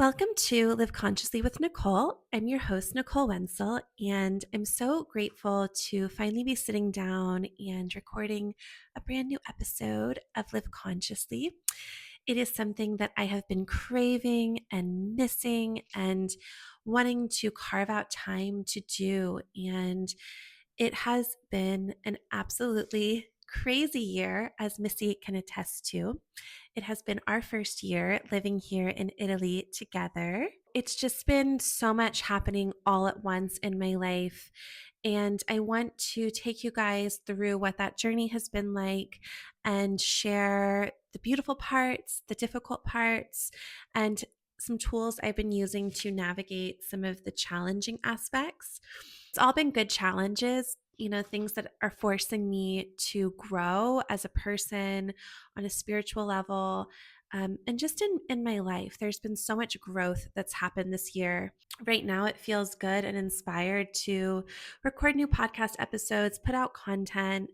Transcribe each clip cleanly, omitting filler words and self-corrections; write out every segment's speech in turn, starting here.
Welcome to Live Consciously with Nicole. I'm your host, Nicole Wenzel, and I'm so grateful to finally be sitting down and recording a brand new episode of Live Consciously. It is something that I have been craving and missing and wanting to carve out time to do. And it has been an absolutely crazy year, as Missy can attest to. It has been our first year living here in Italy together. It's just been so much happening all at once in my life. And I want to take you guys through what that journey has been like and share the beautiful parts, the difficult parts, and some tools I've been using to navigate some of the challenging aspects. It's all been good challenges, things that are forcing me to grow as a person on a spiritual level. And just in my life, there's been so much growth that's happened this year. Right now, it feels good and inspired to record new podcast episodes, put out content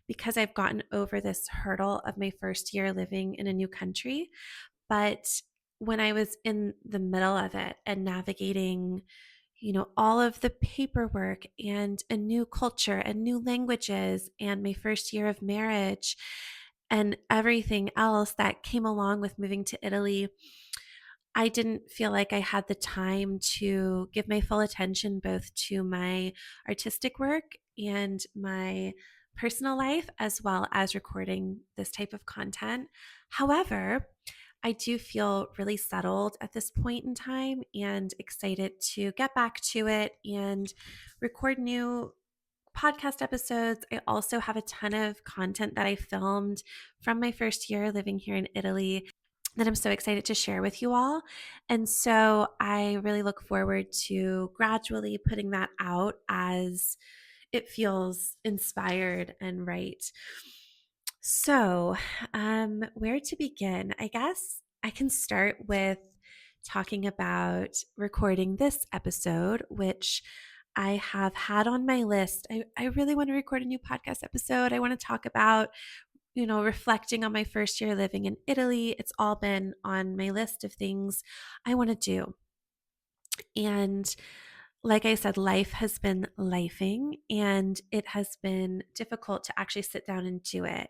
because I've gotten over this hurdle of my first year living in a new country. But when I was in the middle of it and navigating all of the paperwork and a new culture and new languages and my first year of marriage and everything else that came along with moving to Italy, I didn't feel like I had the time to give my full attention both to my artistic work and my personal life, as well as recording this type of content. However, I do feel really settled at this point in time and excited to get back to it and record new podcast episodes. I also have a ton of content that I filmed from my first year living here in Italy that I'm so excited to share with you all. And so I really look forward to gradually putting that out as it feels inspired and right. So, where to begin? I guess I can start with talking about recording this episode, which I have had on my list. I really want to record a new podcast episode. I want to talk about reflecting on my first year living in Italy. It's all been on my list of things I want to do. And like I said, life has been lifing and it has been difficult to actually sit down and do it.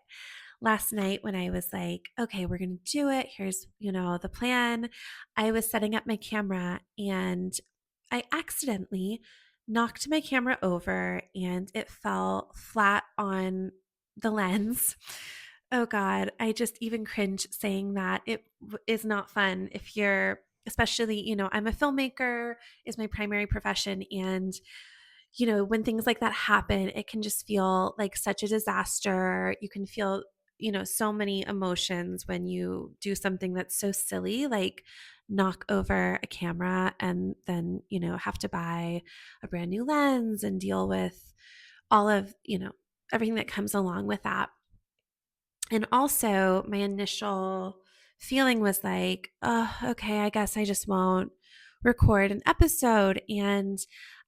Last night when I was like, okay, we're going to do it. Here's, the plan. I was setting up my camera and I accidentally knocked my camera over and it fell flat on the lens. Oh God, I just even cringe saying that. It is not fun if you're, especially, I'm a filmmaker, is my primary profession. And, when things like that happen, it can just feel like such a disaster. You can feel, so many emotions when you do something that's so silly, like knock over a camera and then, have to buy a brand new lens and deal with all of, everything that comes along with that. And also, my initial feeling was like, oh, okay, I guess I just won't record an episode. And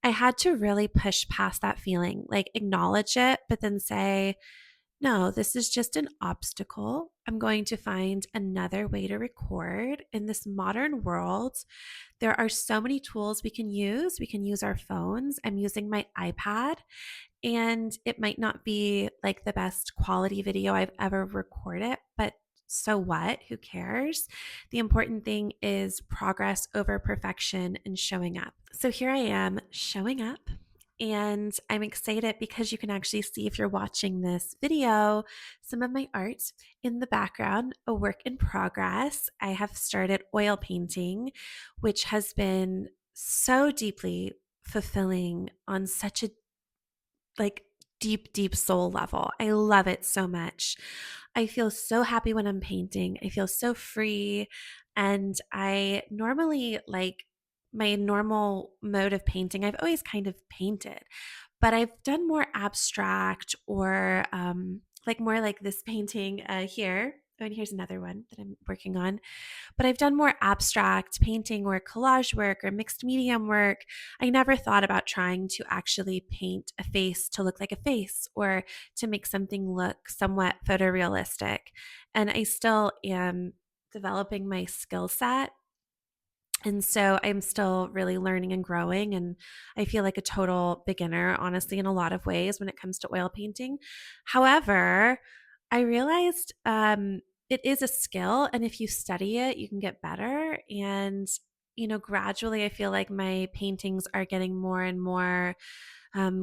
I had to really push past that feeling, like acknowledge it, but then say, no, this is just an obstacle. I'm going to find another way to record in this modern world. There are so many tools we can use. We can use our phones. I'm using my iPad. And it might not be like the best quality video I've ever recorded, but so what? Who cares? The important thing is progress over perfection and showing up. So here I am showing up. And I'm excited because you can actually see, if you're watching this video, some of my art in the background, a work in progress. I have started oil painting, which has been so deeply fulfilling on such a like deep soul level. I love it so much. I feel so happy when I'm painting. I feel so free. And I normally like my normal mode of painting, I've always kind of painted, but I've done more abstract or like more like this painting here. Oh, and here's another one that I'm working on. But I've done more abstract painting or collage work or mixed medium work. I never thought about trying to actually paint a face to look like a face or to make something look somewhat photorealistic. And I still am developing my skill set. And so I'm still really learning and growing. And I feel like a total beginner, honestly, in a lot of ways when it comes to oil painting. However, I realized it is a skill. And if you study it, you can get better. And, gradually, I feel like my paintings are getting more and more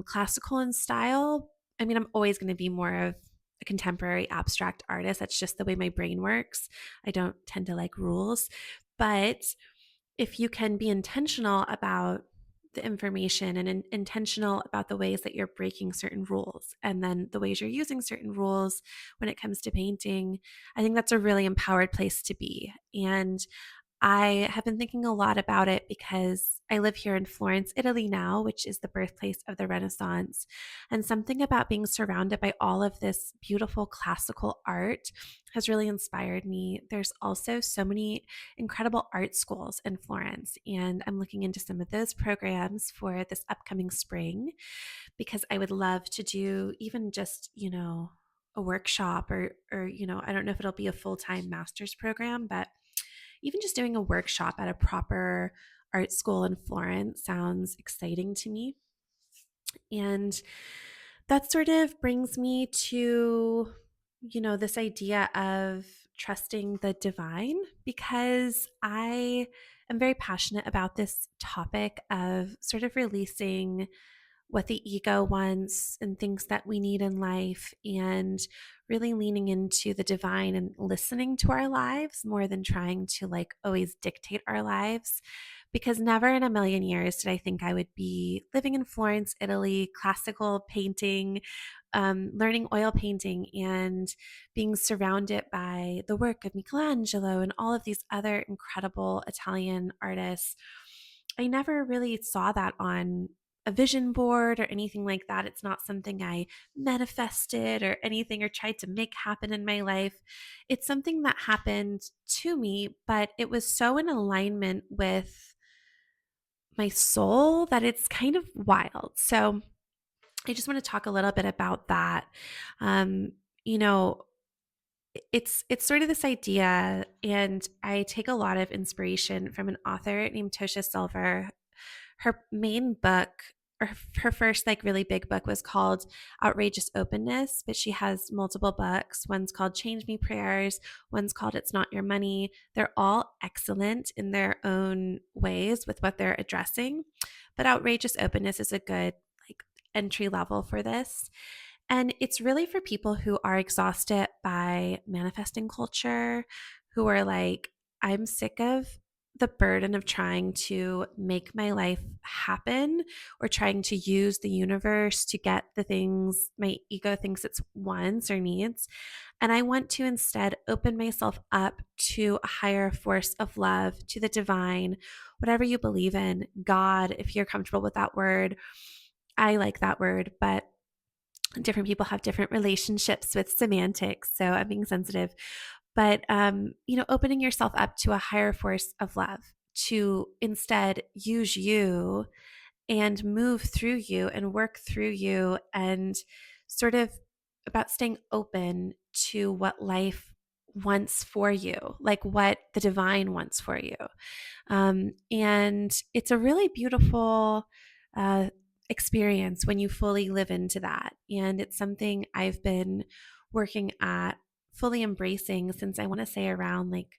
classical in style. I mean, I'm always going to be more of a contemporary abstract artist. That's just the way my brain works. I don't tend to like rules. But if you can be intentional about the information and intentional about the ways that you're breaking certain rules and then the ways you're using certain rules when it comes to painting, I think that's a really empowered place to be. And I have been thinking a lot about it because I live here in Florence, Italy now, which is the birthplace of the Renaissance. And something about being surrounded by all of this beautiful classical art has really inspired me. There's also so many incredible art schools in Florence, and I'm looking into some of those programs for this upcoming spring because I would love to do even just, a workshop or I don't know if it'll be a full-time master's program, but even just doing a workshop at a proper art school in Florence sounds exciting to me. And that sort of brings me to, this idea of trusting the divine because I am very passionate about this topic of sort of releasing what the ego wants and things that we need in life, and really leaning into the divine and listening to our lives more than trying to like always dictate our lives. Because never in a million years did I think I would be living in Florence, Italy, classical painting, learning oil painting, and being surrounded by the work of Michelangelo and all of these other incredible Italian artists. I never really saw that on a vision board or anything like that. It's not something I manifested or anything or tried to make happen in my life. It's something that happened to me, but it was so in alignment with my soul that it's kind of wild. So I just want to talk a little bit about that. Um, you know, it's sort of this idea, and I take a lot of inspiration from an author named Tosha Silver. Her main book, or her first like really big book, was called Outrageous Openness, but she has multiple books. One's called Change Me Prayers, one's called It's Not Your Money. They're all excellent in their own ways with what they're addressing, but Outrageous Openness is a good like entry level for this. And it's really for people who are exhausted by manifesting culture, who are like, I'm sick of the burden of trying to make my life happen or trying to use the universe to get the things my ego thinks it wants or needs. And I want to instead open myself up to a higher force of love, to the divine, whatever you believe in, God, if you're comfortable with that word. I like that word, but different people have different relationships with semantics. So I'm being sensitive. But, opening yourself up to a higher force of love to instead use you and move through you and work through you, and sort of about staying open to what life wants for you, like what the divine wants for you. And it's a really beautiful uh, experience when you fully live into that. And it's something I've been working at fully embracing since I want to say around like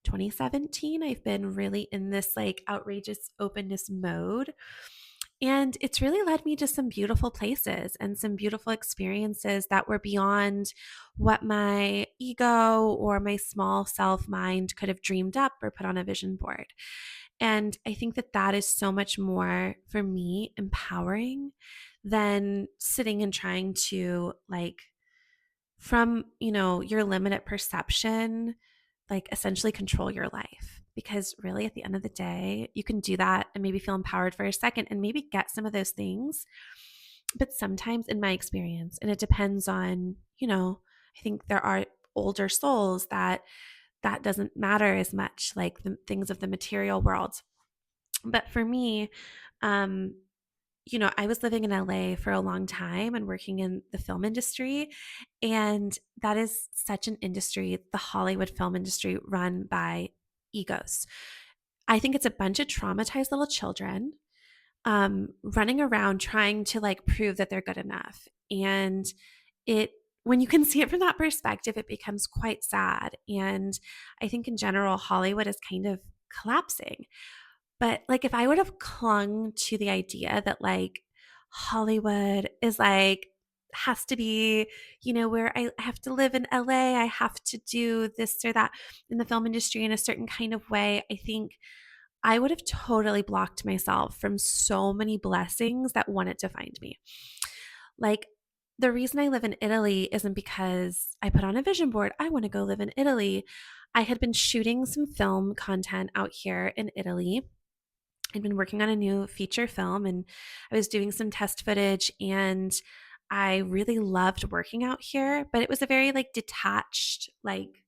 2017. I've been really in this like outrageous openness mode. And it's really led me to some beautiful places and some beautiful experiences that were beyond what my ego or my small self mind could have dreamed up or put on a vision board. And I think that that is so much more for me empowering than sitting and trying to like from, your limited perception, like essentially control your life. Because really, at the end of the day, you can do that and maybe feel empowered for a second and maybe get some of those things. But sometimes, in my experience, and it depends on, I think there are older souls that doesn't matter as much, like the things of the material world. But for me, um, I was living in LA for a long time and working in the film industry. And that is such an industry, the Hollywood film industry, run by egos. I think it's a bunch of traumatized little children running around trying to like prove that they're good enough. And it, when you can see it from that perspective, it becomes quite sad. And I think in general, Hollywood is kind of collapsing. But like, if I would have clung to the idea that like Hollywood is like, has to be, where I have to live in LA, I have to do this or that in the film industry in a certain kind of way, I think I would have totally blocked myself from so many blessings that wanted to find me. Like, the reason I live in Italy isn't because I put on a vision board, I want to go live in Italy. I had been shooting some film content out here in Italy. I'd been working on a new feature film and I was doing some test footage, and I really loved working out here, but it was a very like detached, like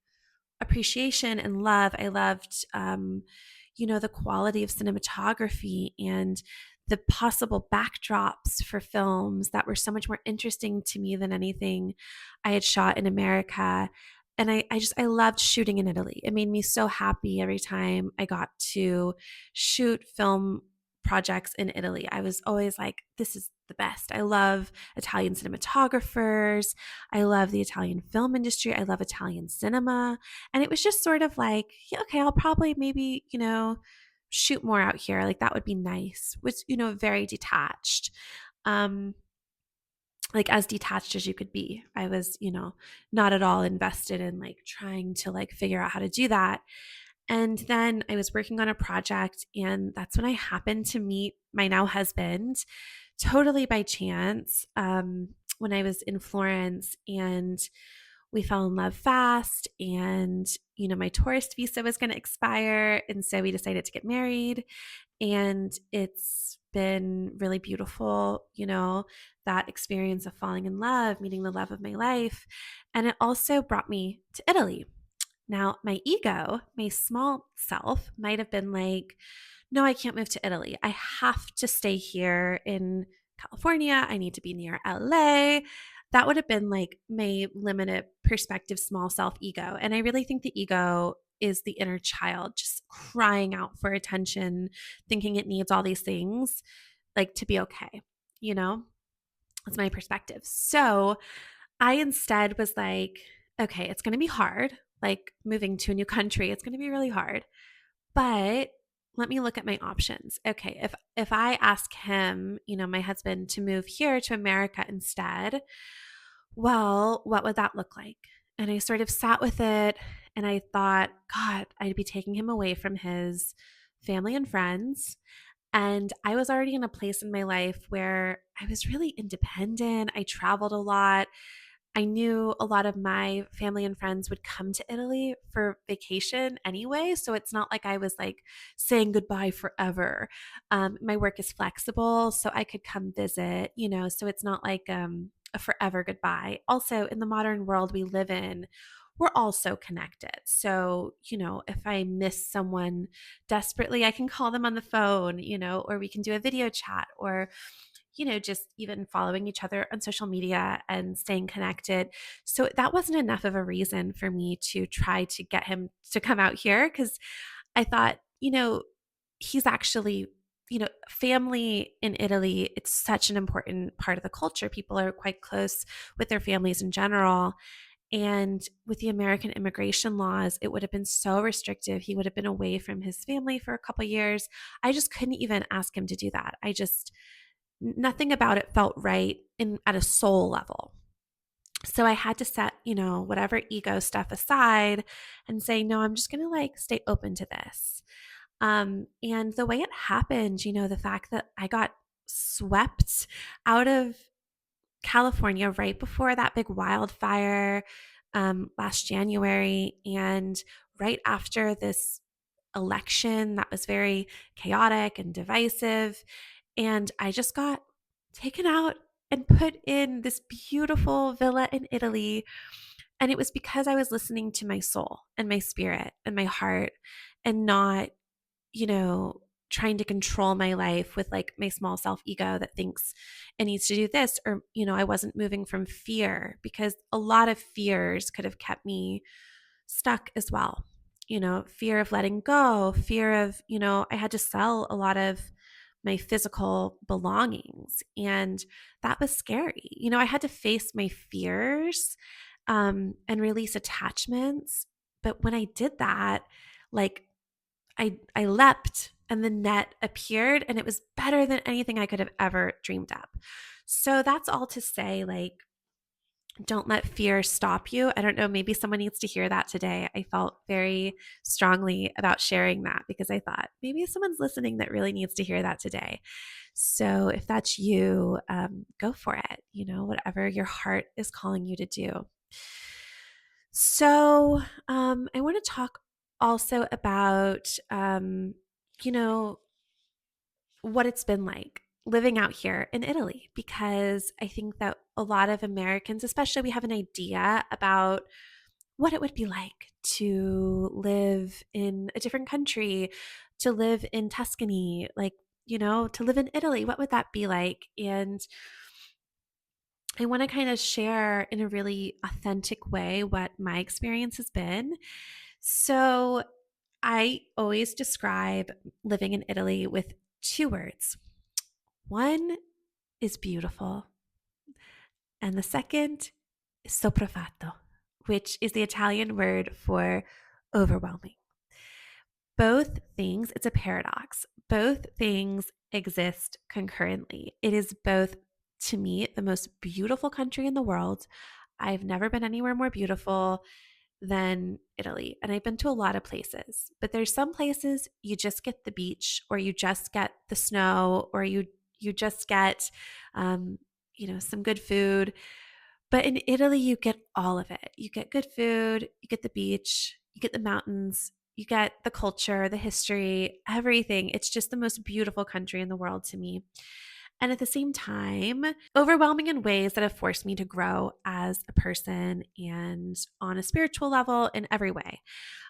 appreciation and love. I loved, the quality of cinematography and the possible backdrops for films that were so much more interesting to me than anything I had shot in America. And I loved shooting in Italy. It made me so happy every time I got to shoot film projects in Italy. I was always like, this is the best. I love Italian cinematographers. I love the Italian film industry. I love Italian cinema. And it was just sort of like, yeah, okay, I'll probably maybe, shoot more out here. Like that would be nice. Was, very detached. Um, like as detached as you could be. I was, not at all invested in like trying to like figure out how to do that. And then I was working on a project, and that's when I happened to meet my now husband totally by chance, when I was in Florence, and we fell in love fast. And, my tourist visa was going to expire. And so we decided to get married. And it's been really beautiful, that experience of falling in love, meeting the love of my life. And it also brought me to Italy. Now, my ego, my small self, might have been like, no, I can't move to Italy. I have to stay here in California. I need to be near LA. That would have been like my limited perspective, small self ego. And I really think the ego is the inner child just crying out for attention, thinking it needs all these things like to be okay. You know, that's my perspective. So I instead was like, okay, it's going to be hard, like moving to a new country. It's going to be really hard. But let me look at my options. Okay, if I ask him, my husband, to move here to America instead, well, what would that look like? And I sort of sat with it, and I thought, God, I'd be taking him away from his family and friends. And I was already in a place in my life where I was really independent. I traveled a lot. I knew a lot of my family and friends would come to Italy for vacation anyway. So it's not like I was like saying goodbye forever. My work is flexible, so I could come visit, so it's not like a forever goodbye. Also, in the modern world we live in, we're all so connected. So, if I miss someone desperately, I can call them on the phone, or we can do a video chat, or just even following each other on social media and staying connected. So that wasn't enough of a reason for me to try to get him to come out here, because I thought, he's actually, family in Italy, it's such an important part of the culture. People are quite close with their families in general. And with the American immigration laws, it would have been so restrictive. He would have been away from his family for a couple years. I just couldn't even ask him to do that. Nothing about it felt right at a soul level. So I had to set, whatever ego stuff aside and say, no, I'm just going to like stay open to this. And the way it happened, the fact that I got swept out of California right before that big wildfire last January, and right after this election that was very chaotic and divisive. And I just got taken out and put in this beautiful villa in Italy. And it was because I was listening to my soul and my spirit and my heart, and not, you know, trying to control my life with like my small self ego that thinks it needs to do this. Or, I wasn't moving from fear, because a lot of fears could have kept me stuck as well. fear of letting go, fear of, I had to sell a lot of my physical belongings. And that was scary. I had to face my fears and release attachments. But when I did that, like I leapt and the net appeared and it was better than anything I could have ever dreamed up. So that's all to say, like, don't let fear stop you. I don't know, maybe someone needs to hear that today. I felt very strongly about sharing that because I thought maybe someone's listening that really needs to hear that today. So if that's you, go for it, whatever your heart is calling you to do. So I want to talk also about, you know, what it's been like living out here in Italy, because I think that a lot of Americans, especially, we have an idea about what it would be like to live in a different country, to live in Tuscany, like, to live in Italy. What would that be like? And I want to kind of share in a really authentic way what my experience has been. So, I always describe living in Italy with two words. One is beautiful, and the second is soproffatto, which is the Italian word for overwhelming. Both things, it's a paradox. Both things exist concurrently. It is both, to me, the most beautiful country in the world. I've never been anywhere more beautiful than Italy. And I've been to a lot of places, but there's some places you just get the beach, or you just get the snow, or you just get some good food. But in Italy, you get all of it. You get good food, you get the beach, you get the mountains, you get the culture, the history, everything. It's just the most beautiful country in the world to me. And at the same time, overwhelming in ways that have forced me to grow as a person and on a spiritual level in every way.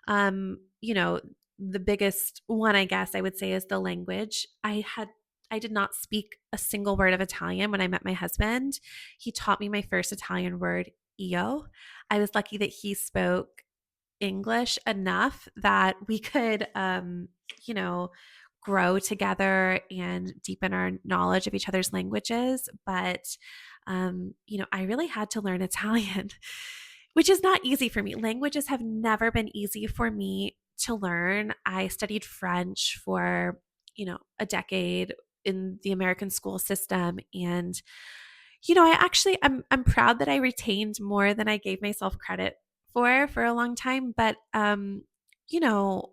Um, you know, the biggest one, I guess I would say, is the language. I did not speak a single word of Italian when I met my husband. He taught me my first Italian word, io. I was lucky that he spoke English enough that we could, you know, grow together and deepen our knowledge of each other's languages. But, I really had to learn Italian, which is not easy for me. Languages have never been easy for me to learn. I studied French for, a decade in the American school system. And, I'm proud that I retained more than I gave myself credit for a long time. But, you know,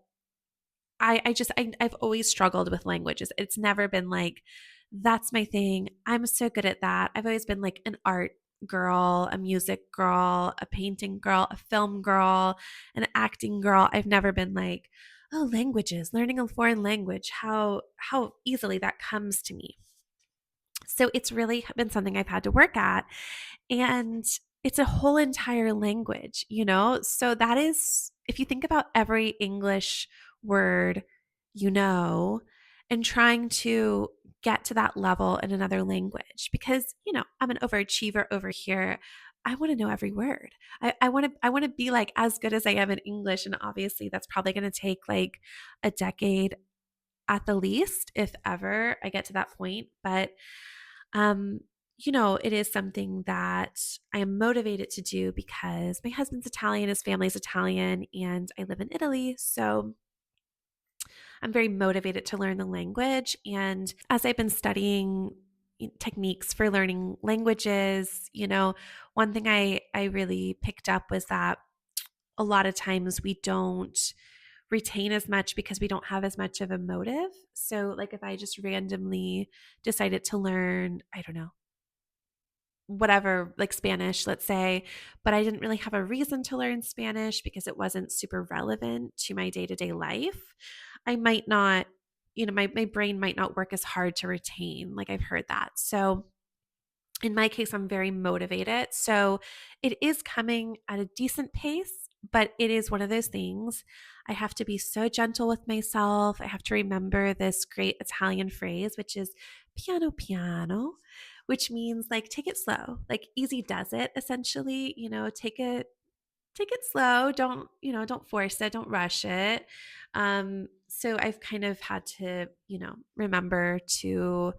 I've always struggled with languages. It's never been like, that's my thing. I'm so good at that. I've always been like an art girl, a music girl, a painting girl, a film girl, an acting girl. I've never been like, oh, languages, learning a foreign language, how easily that comes to me. So it's really been something I've had to work at. And it's a whole entire language, So that is, if you think about every English word, and trying to get to that level in another language, because, I'm an overachiever over here. I want to know every word. I want to be like as good as I am in English. And obviously that's probably going to take like a decade at the least, if ever I get to that point. But um, it is something that I am motivated to do because my husband's Italian, his family's Italian, and I live in Italy. So I'm very motivated to learn the language. And as I've been studying techniques for learning languages, one thing I really picked up was that a lot of times we don't retain as much because we don't have as much of a motive. So, like, if I just randomly decided to learn, I don't know, whatever, like Spanish, let's say, but I didn't really have a reason to learn Spanish because it wasn't super relevant to my day to day life, I might not, my brain might not work as hard to retain. Like, I've heard that. So, in my case, I'm very motivated. So it is coming at a decent pace, but it is one of those things. I have to be so gentle with myself. I have to remember this great Italian phrase, which is piano piano, which means like take it slow, like easy does it essentially, take it. take it slow. Don't force it. Don't rush it. So I've kind of had to, remember to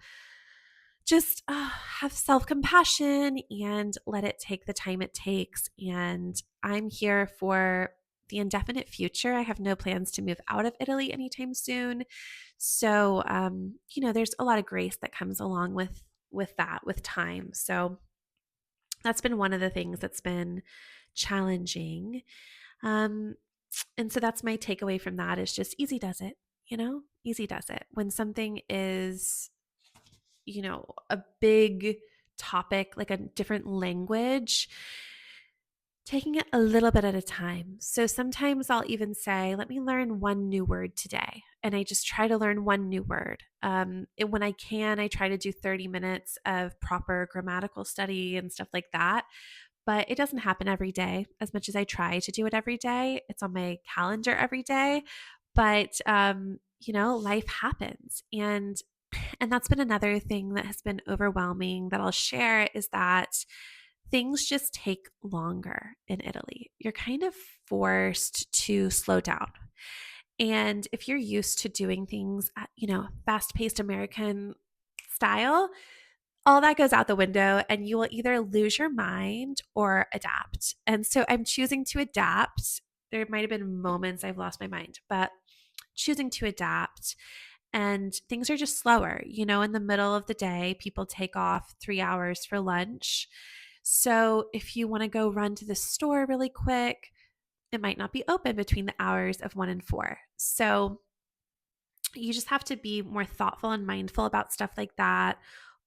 just have self compassion and let it take the time it takes. And I'm here for the indefinite future. I have no plans to move out of Italy anytime soon. So, there's a lot of grace that comes along with that, with time. So that's been one of the things that's been challenging. Um, and so that's my takeaway from that is just easy does it, easy does it. When something is, a big topic, like a different language, taking it a little bit at a time. So sometimes I'll even say, let me learn one new word today. And I just try to learn one new word. When I can, I try to do 30 minutes of proper grammatical study and stuff like that. But it doesn't happen every day as much as I try to do it every day. It's on my calendar every day. But, life happens. And that's been another thing that has been overwhelming that I'll share is that things just take longer in Italy. You're kind of forced to slow down. And if you're used to doing things at, fast paced American style, all that goes out the window and you will either lose your mind or adapt. And so I'm choosing to adapt. There might have been moments I've lost my mind, but choosing to adapt and things are just slower. In the middle of the day, people take off 3 hours for lunch. So if you want to go run to the store really quick, it might not be open between the hours of 1 and 4. So you just have to be more thoughtful and mindful about stuff like that.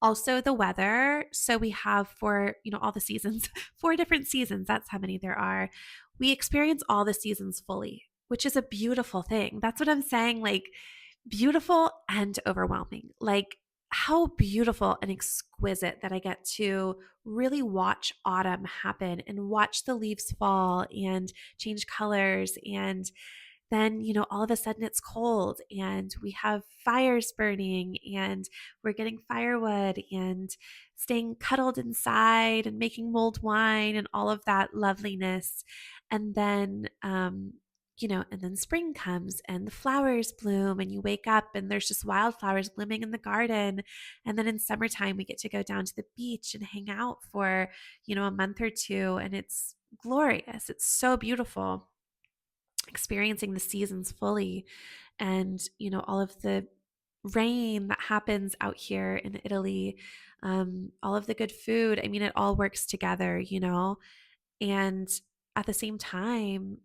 Also, the weather. So we have for, all the seasons, 4 different seasons. That's how many there are. We experience all the seasons fully, which is a beautiful thing. That's what I'm saying. Like, beautiful and overwhelming. Like, how beautiful and exquisite that I get to really watch autumn happen and watch the leaves fall and change colors and then, all of a sudden it's cold and we have fires burning and we're getting firewood and staying cuddled inside and making mulled wine and all of that loveliness. And then, and then spring comes and the flowers bloom and you wake up and there's just wildflowers blooming in the garden. And then in summertime, we get to go down to the beach and hang out for, a month or two. And it's glorious. It's so beautiful experiencing the seasons fully and all of the rain that happens out here in Italy, all of the good food. I mean, it all works together, and at the same time,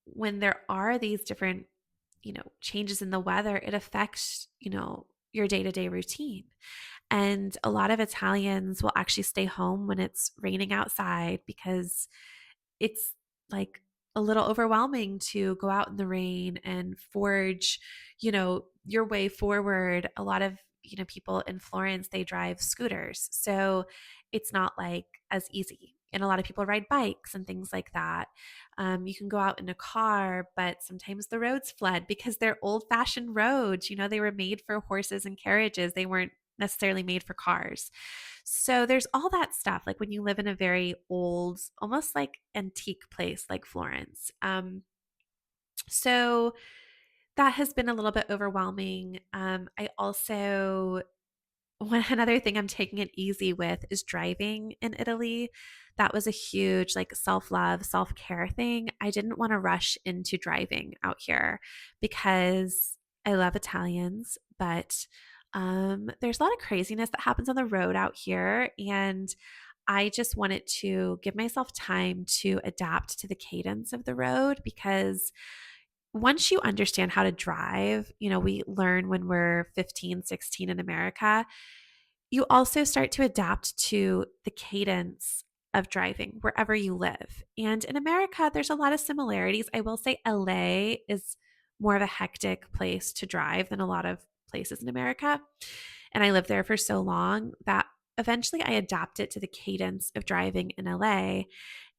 when there are these different changes in the weather, it affects your day-to-day routine. And a lot of Italians will actually stay home when it's raining outside because it's like a little overwhelming to go out in the rain and forge, your way forward. A lot of, people in Florence, they drive scooters. So it's not like as easy. And a lot of people ride bikes and things like that. You can go out in a car, but sometimes the roads flood because they're old fashioned roads. They were made for horses and carriages. They weren't necessarily made for cars. So there's all that stuff, like when you live in a very old, almost like antique place like Florence. So that has been a little bit overwhelming. I also another thing I'm taking it easy with is driving in Italy. That was a huge like self-love, self-care thing. I didn't want to rush into driving out here because I love Italians, but there's a lot of craziness that happens on the road out here. And I just wanted to give myself time to adapt to the cadence of the road because once you understand how to drive, we learn when we're 15, 16 in America, you also start to adapt to the cadence of driving wherever you live. And in America, there's a lot of similarities. I will say LA is more of a hectic place to drive than a lot of places in America. And I lived there for so long that eventually I adapted to the cadence of driving in LA.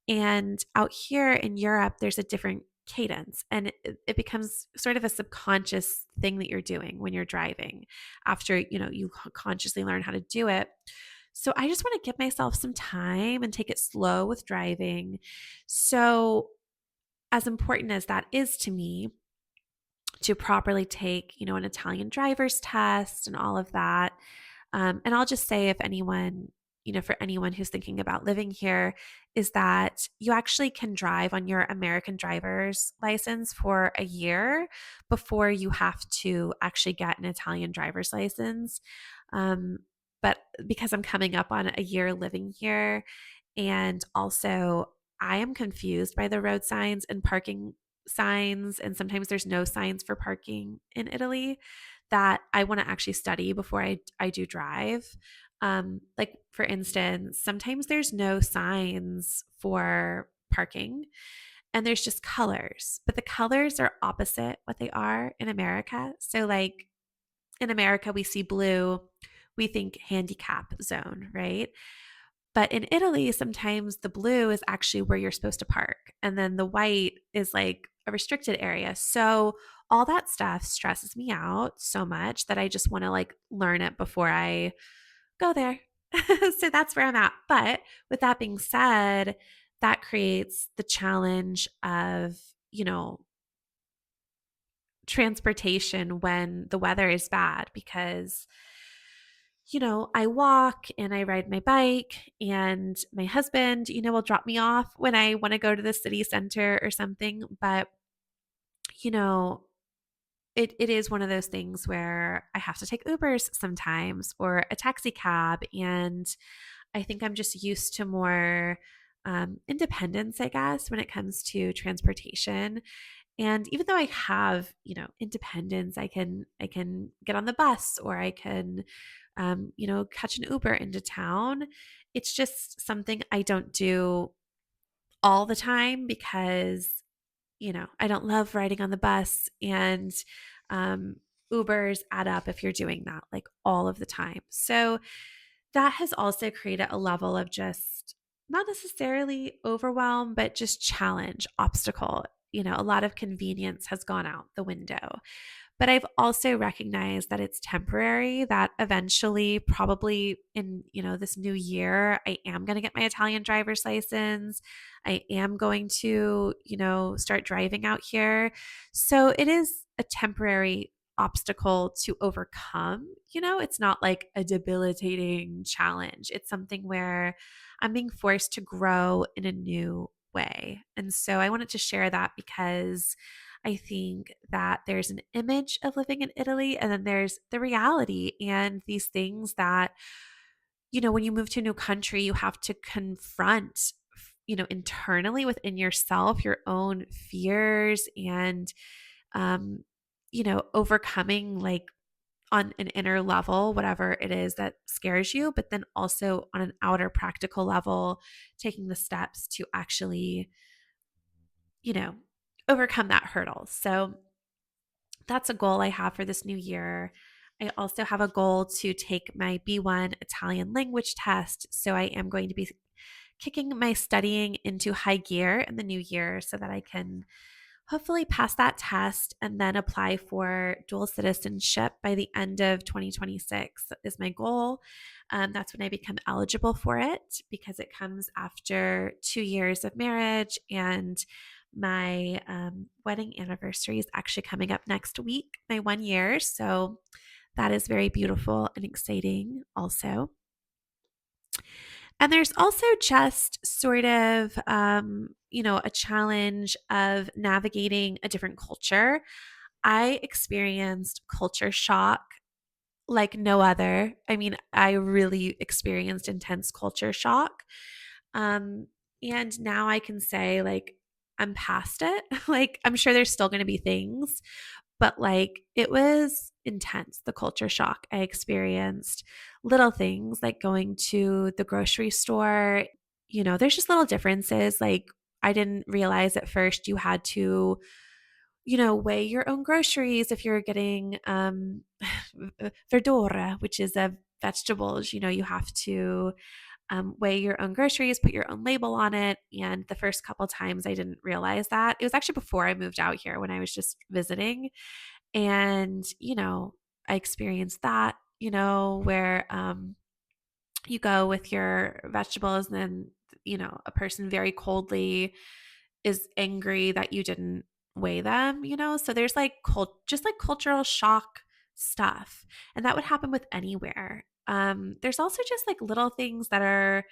And out here in Europe, there's a different cadence and it becomes sort of a subconscious thing that you're doing when you're driving after, you consciously learn how to do it. So I just want to give myself some time and take it slow with driving. So as important as that is to me to properly take, an Italian driver's test and all of that. And I'll just say, if anyone, for anyone who's thinking about living here, is that you actually can drive on your American driver's license for a year before you have to actually get an Italian driver's license. Um, but because I'm coming up on a year living here, and also I am confused by the road signs and parking signs, and sometimes there's no signs for parking in Italy, that I want to actually study before I do drive. Like for instance, sometimes there's no signs for parking and there's just colors, but the colors are opposite what they are in America. So like in America, we see blue, we think handicap zone, right? But in Italy, sometimes the blue is actually where you're supposed to park. And then the white is like a restricted area. So all that stuff stresses me out so much that I just want to like learn it before I go there. So that's where I'm at. But with that being said, that creates the challenge of, you know, transportation when the weather is bad because I walk and I ride my bike, and my husband, will drop me off when I want to go to the city center or something. But, you know, it is one of those things where I have to take Ubers sometimes or a taxi cab. And I think I'm just used to more independence, I guess, when it comes to transportation. And even though I have, independence, I can get on the bus or I can catch an Uber into town. It's just something I don't do all the time because, I don't love riding on the bus, and um Ubers add up if you're doing that like all of the time. So that has also created a level of just not necessarily overwhelm, but just challenge, obstacle. A lot of convenience has gone out the window. But I've also recognized that it's temporary, that eventually, probably in, this new year, I am going to get my Italian driver's license. I am going to, start driving out here. So it is a temporary obstacle to overcome. It's not like a debilitating challenge. It's something where I'm being forced to grow in a new way. And so I wanted to share that because I think that there's an image of living in Italy, and then there's the reality and these things that, when you move to a new country, you have to confront, internally within yourself, your own fears and, overcoming like on an inner level, whatever it is that scares you, but then also on an outer practical level, taking the steps to actually, you know, overcome that hurdle. So that's a goal I have for this new year. I also have a goal to take my B1 Italian language test. So I am going to be kicking my studying into high gear in the new year so that I can hopefully pass that test and then apply for dual citizenship by the end of 2026 is my goal. That's when I become eligible for it because it comes after 2 years of marriage, and my wedding anniversary is actually coming up next week, my 1 year. So that is very beautiful and exciting also. And there's also just sort of, a challenge of navigating a different culture. I experienced culture shock like no other. I mean, I really experienced intense culture shock. Um, and now I can say, like, I'm past it. Like, I'm sure there's still going to be things, but like it was intense, the culture shock I experienced. Little things like going to the grocery store, there's just little differences. Like, I didn't realize at first you had to, weigh your own groceries if you're getting verdura, which is a vegetables. You have to weigh your own groceries, put your own label on it. And the first couple times I didn't realize that. It was actually before I moved out here when I was just visiting. And, I experienced that, where you go with your vegetables and then, a person very coldly is angry that you didn't weigh them, you know? So there's like just like cultural shock stuff. And that would happen with anywhere. There's also just like little things that are,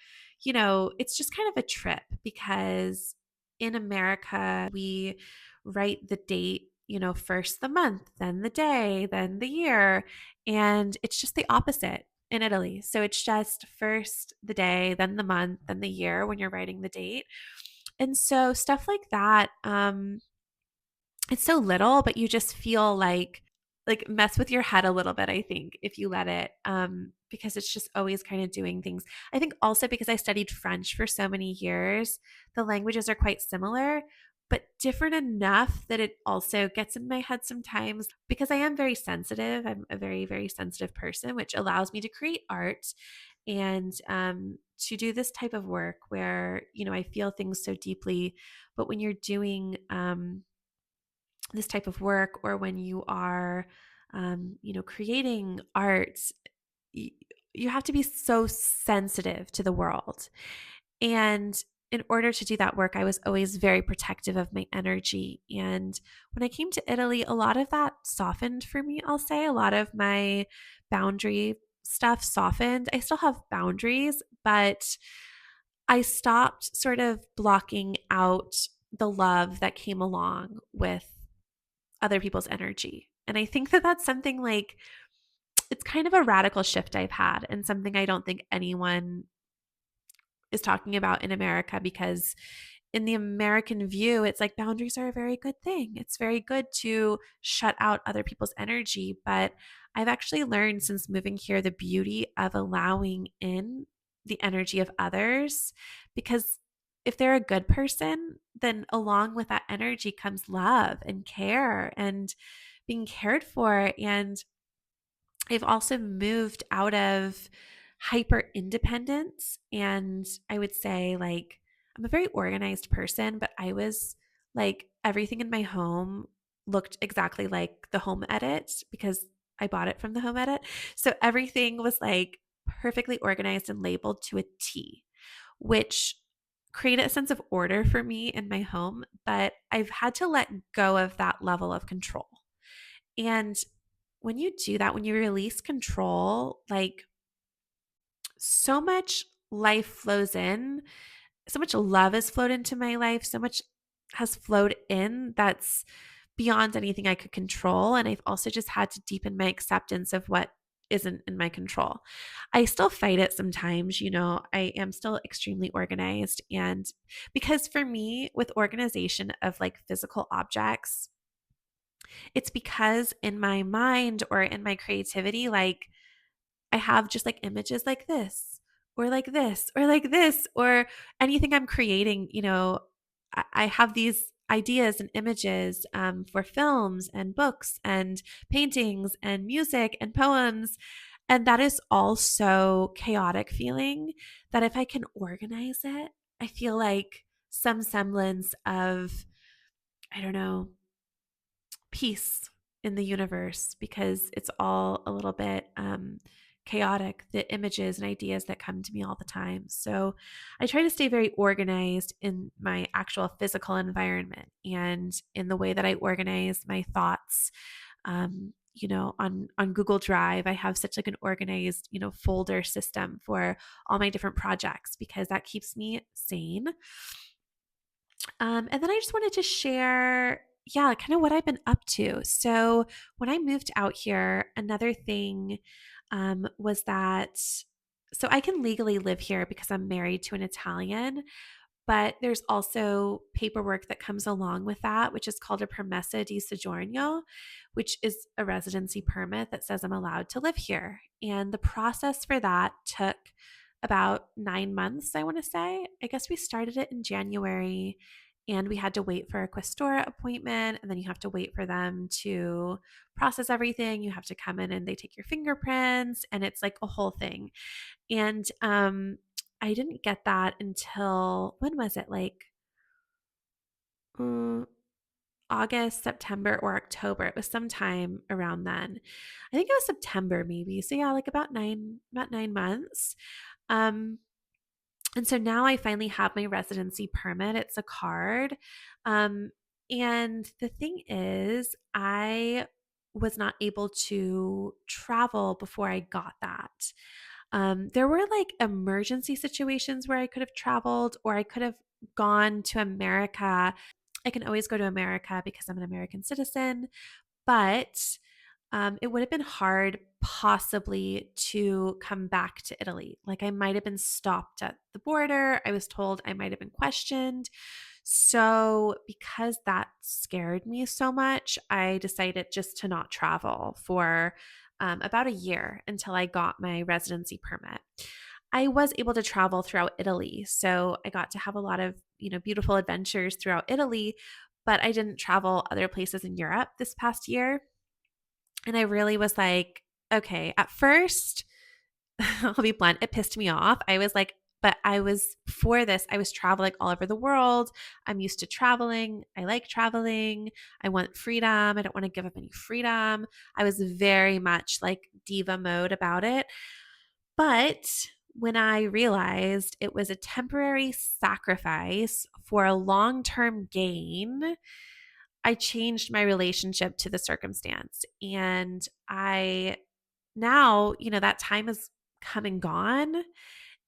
it's just kind of a trip because in America, we write the date, first the month, then the day, then the year. And it's just the opposite in Italy. So it's just first the day, then the month, then the year when you're writing the date. And so stuff like that, it's so little, but you just feel like mess with your head a little bit, I think, if you let it, because it's just always kind of doing things. I think also because I studied French for so many years, the languages are quite similar, but different enough that it also gets in my head sometimes because I am very sensitive. I'm a very, very sensitive person, which allows me to create art and to do this type of work where, I feel things so deeply. But when you're doing, this type of work or when you are creating art, y- you have to be so sensitive to the world. And in order to do that work, I was always very protective of my energy. And when I came to Italy, a lot of that softened for me. I'll say a lot of my boundary stuff softened. I still have boundaries, but I stopped sort of blocking out the love that came along with other people's energy. And I think that that's something like it's kind of a radical shift I've had and something I don't think anyone is talking about in America because in the American view, it's like boundaries are a very good thing. It's very good to shut out other people's energy. But I've actually learned since moving here the beauty of allowing in the energy of others because if they're a good person, then along with that energy comes love and care and being cared for. And I've also moved out of hyper independence. And I would say, like, I'm a very organized person, but I was like, everything in my home looked exactly like the home edit because I bought it from the home edit. So everything was like perfectly organized and labeled to a T, which created a sense of order for me in my home. But I've had to let go of that level of control. And when you do that, when you release control, like so much life flows in, so much love has flowed into my life, so much has flowed in that's beyond anything I could control. And I've also just had to deepen my acceptance of what isn't in my control. I still fight it sometimes, I am still extremely organized. And because for me, with organization of like physical objects, it's because in my mind or in my creativity, like I have just like images like this, or like this, or like this, or anything I'm creating, I have these ideas and images for films and books and paintings and music and poems. And that is all so chaotic feeling that if I can organize it, I feel like some semblance of, I don't know, peace in the universe because it's all a little bit chaotic, the images and ideas that come to me all the time. So I try to stay very organized in my actual physical environment and in the way that I organize my thoughts. On Google Drive, I have such like an organized, folder system for all my different projects because that keeps me sane. And then I just wanted to share, yeah, kind of what I've been up to. So when I moved out here, another thing was that, so I can legally live here because I'm married to an Italian, but there's also paperwork that comes along with that, which is called a permesso di soggiorno, which is a residency permit that says I'm allowed to live here. And the process for that took about 9 months, I want to say. I guess we started it in January and we had to wait for a questora appointment. And then you have to wait for them to process everything. You have to come in and they take your fingerprints and it's like a whole thing. And I didn't get that until when was it? Like uh, August, September, or October. It was sometime around then. I think it was September, maybe. So yeah, like about 9 months. Um, And so now I finally have my residency permit. It's a card. Um, and the thing is, I was not able to travel before I got that. There were like emergency situations where I could have traveled or I could have gone to America. I can always go to America because I'm an American citizen, but it would have been hard possibly to come back to Italy. Like I might have been stopped at the border. I was told I might have been questioned. So, because that scared me so much, I decided just to not travel for about a year until I got my residency permit. I was able to travel throughout Italy. So, I got to have a lot of, beautiful adventures throughout Italy, but I didn't travel other places in Europe this past year. And I really was like, okay, at first, I'll be blunt, it pissed me off. I was like, but I was before this, I was traveling all over the world. I'm used to traveling. I like traveling. I want freedom. I don't want to give up any freedom. I was very much like diva mode about it. But when I realized it was a temporary sacrifice for a long term gain, I changed my relationship to the circumstance. And I now, that time is come and gone.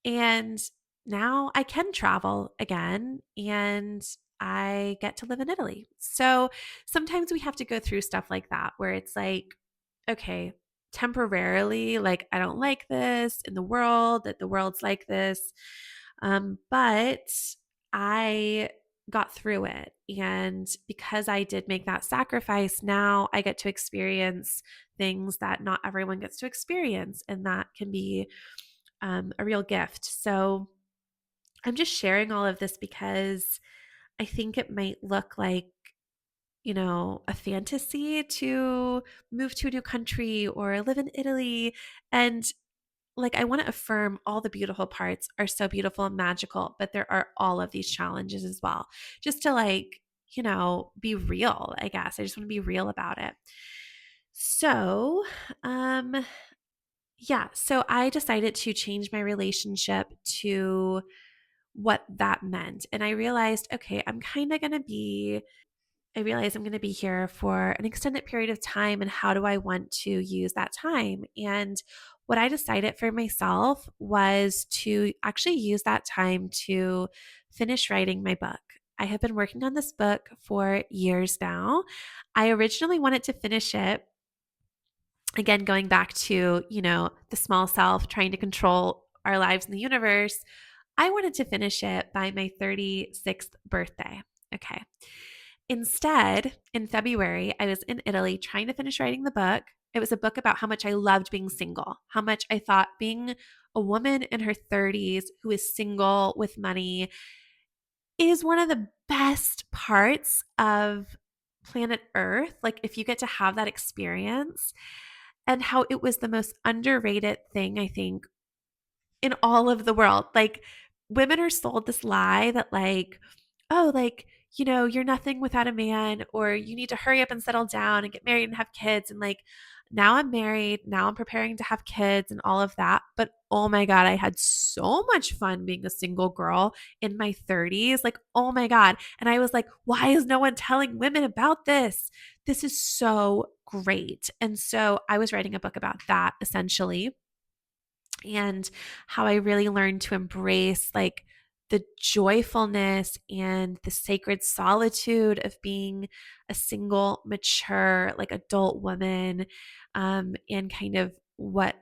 And now I can travel again and I get to live in Italy. So sometimes we have to go through stuff like that where it's like, okay, temporarily, like, I don't like this in the world, that the world's like this. But I got through it. And because I did make that sacrifice, now I get to experience things that not everyone gets to experience. And that can be a real gift. So I'm just sharing all of this because I think it might look like, a fantasy to move to a new country or live in Italy. And like, I want to affirm all the beautiful parts are so beautiful and magical, but there are all of these challenges as well. Just to like, be real, I guess. I just want to be real about it. So, yeah, so I decided to change my relationship to what that meant. And I realized, okay, I realize I'm going to be here for an extended period of time. And how do I want to use that time? And what I decided for myself was to actually use that time to finish writing my book. I have been working on this book for years now. I originally wanted to finish it, again, going back to, the small self trying to control our lives in the universe. I wanted to finish it by my 36th birthday. Okay. Instead, in February, I was in Italy trying to finish writing the book. It was a book about how much I loved being single, how much I thought being a woman in her 30s who is single with money is one of the best parts of planet Earth. Like, if you get to have that experience, and how it was the most underrated thing, I think, in all of the world. Like, women are sold this lie that, like, oh, like, you're nothing without a man, or you need to hurry up and settle down and get married and have kids. And like, now I'm married, now I'm preparing to have kids and all of that. But oh my God, I had so much fun being a single girl in my 30s. Like, oh my God. And I was like, why is no one telling women about this? This is so great. And so I was writing a book about that essentially, and how I really learned to embrace like the joyfulness and the sacred solitude of being a single, mature, like adult woman, and kind of what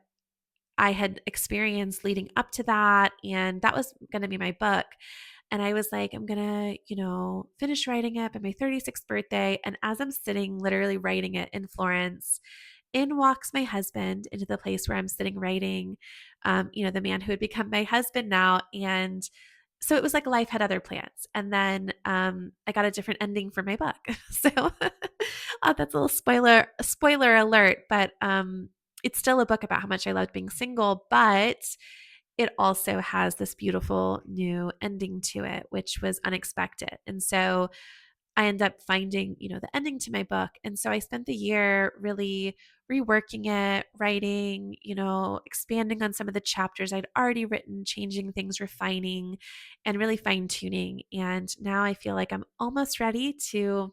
I had experienced leading up to that. And that was going to be my book. And I was like, I'm going to, finish writing it by my 36th birthday. And as I'm sitting literally writing it in Florence, in walks my husband into the place where I'm sitting writing, the man who would become my husband now. And so it was like life had other plans. And then I got a different ending for my book. So that's a little spoiler alert, but it's still a book about how much I loved being single, but it also has this beautiful new ending to it, which was unexpected. And so I end up finding, the ending to my book. And so I spent the year really reworking it, writing, expanding on some of the chapters I'd already written, changing things, refining, and really fine tuning. And now I feel like I'm almost ready to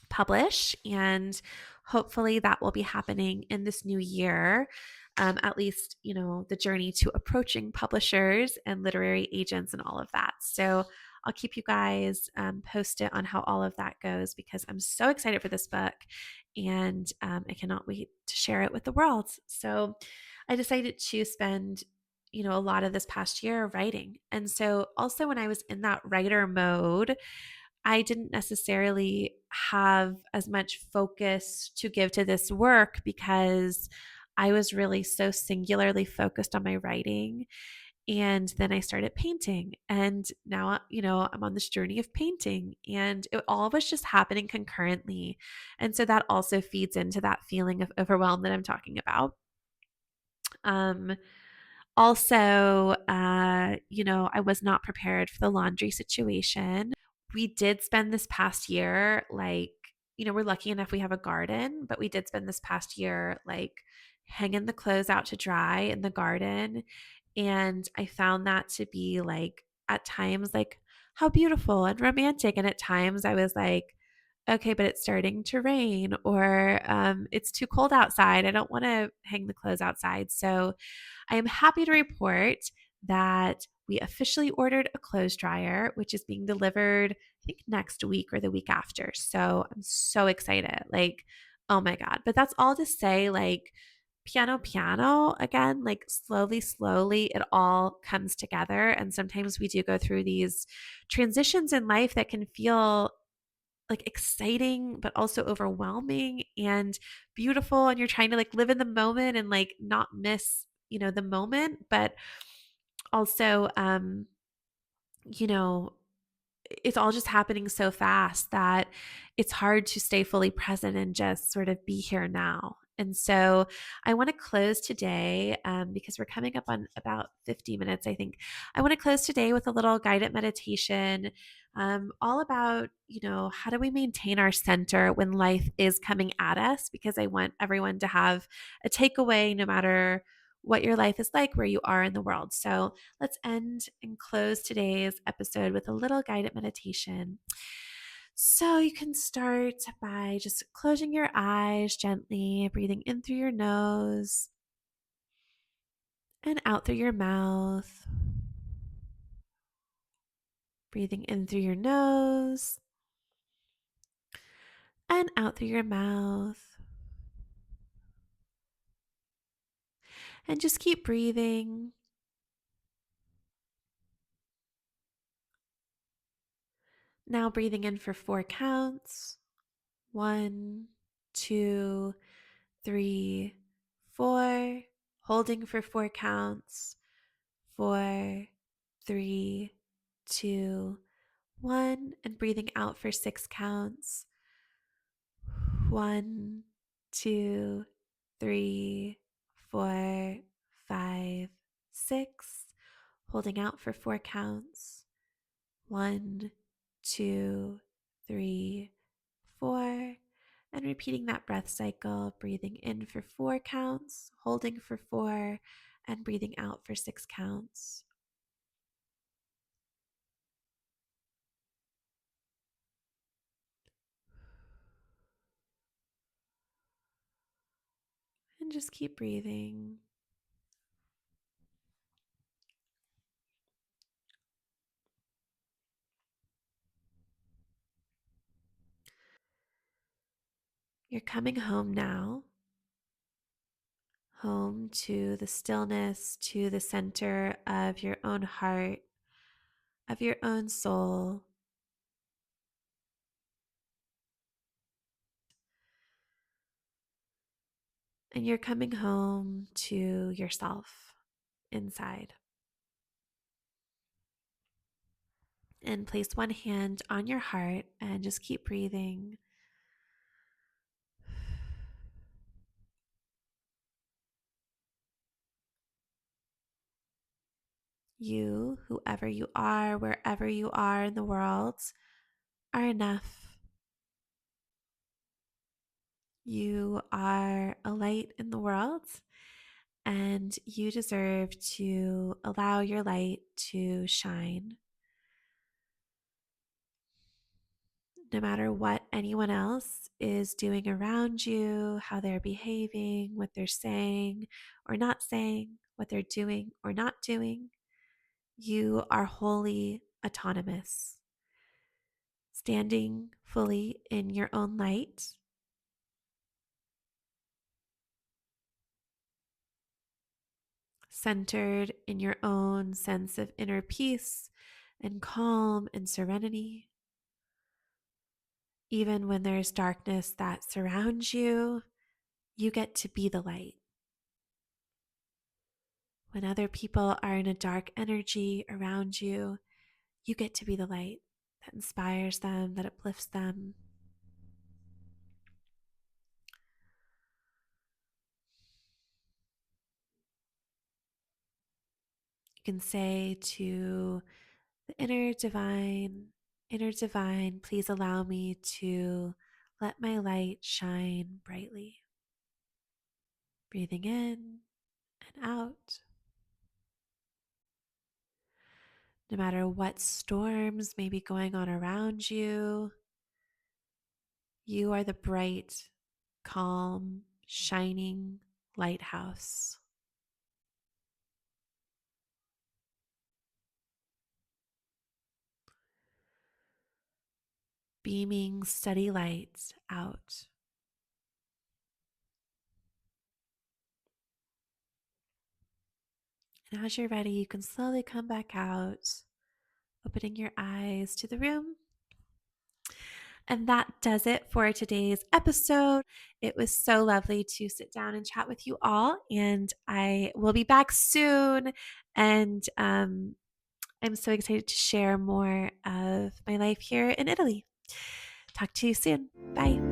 publish, and hopefully that will be happening in this new year. At least, the journey to approaching publishers and literary agents and all of that. So I'll keep you guys posted on how all of that goes, because I'm so excited for this book, and I cannot wait to share it with the world. So I decided to spend a lot of this past year writing. And so also when I was in that writer mode, I didn't necessarily have as much focus to give to this work, because I was really so singularly focused on my writing. And then I started painting. And now, I'm on this journey of painting, and it all was just happening concurrently. And so that also feeds into that feeling of overwhelm that I'm talking about. Um, Also, I was not prepared for the laundry situation. We did spend this past year, like, we're lucky enough we have a garden, but we did spend this past year, like, hanging the clothes out to dry in the garden. And I found that to be, like, at times, like, how beautiful and romantic. And at times I was like, okay, but it's starting to rain, or it's too cold outside. I don't want to hang the clothes outside. So I am happy to report that we officially ordered a clothes dryer, which is being delivered, I think, next week or the week after. So I'm so excited. Like, oh my God. But that's all to say, like, piano, piano, again, like slowly, slowly, it all comes together. And sometimes we do go through these transitions in life that can feel like exciting, but also overwhelming and beautiful. And you're trying to like live in the moment and like not miss, the moment, but also, you know, it's all just happening so fast that it's hard to stay fully present and just sort of be here now. And so I want to close today, because we're coming up on about 50 minutes, I think. I want to close today with a little guided meditation, all about, how do we maintain our center when life is coming at us? Because I want everyone to have a takeaway no matter what your life is like, where you are in the world. So let's end and close today's episode with a little guided meditation. So you can start by just closing your eyes gently, breathing in through your nose and out through your mouth. Breathing in through your nose and out through your mouth. And just keep breathing. Now breathing in for 4 counts. 1, 2, 3, 4. Holding for 4 counts. 4, 3, 2, 1. And breathing out for 6 counts. 1, 2, 3, 4, 5, 6. Holding out for 4 counts. 1, 2, 3, 4. And repeating that breath cycle, breathing in for 4 counts, holding for 4, and breathing out for 6 counts. And just keep breathing. You're coming home now, home to the stillness, to the center of your own heart, of your own soul. And you're coming home to yourself inside. And place one hand on your heart and just keep breathing. You, whoever you are, wherever you are in the world, are enough. You are a light in the world, and you deserve to allow your light to shine. No matter what anyone else is doing around you, how they're behaving, what they're saying or not saying, what they're doing or not doing, you are wholly autonomous, standing fully in your own light, centered in your own sense of inner peace and calm and serenity. Even when there's darkness that surrounds you, you get to be the light. When other people are in a dark energy around you, you get to be the light that inspires them, that uplifts them. You can say to the inner divine, please allow me to let my light shine brightly. Breathing in and out. No matter what storms may be going on around you, you are the bright, calm, shining lighthouse. Beaming steady light out. And as you're ready, you can slowly come back out, opening your eyes to the room. And that does it for today's episode. It was so lovely to sit down and chat with you all. And I will be back soon. And I'm so excited to share more of my life here in Italy. Talk to you soon. Bye.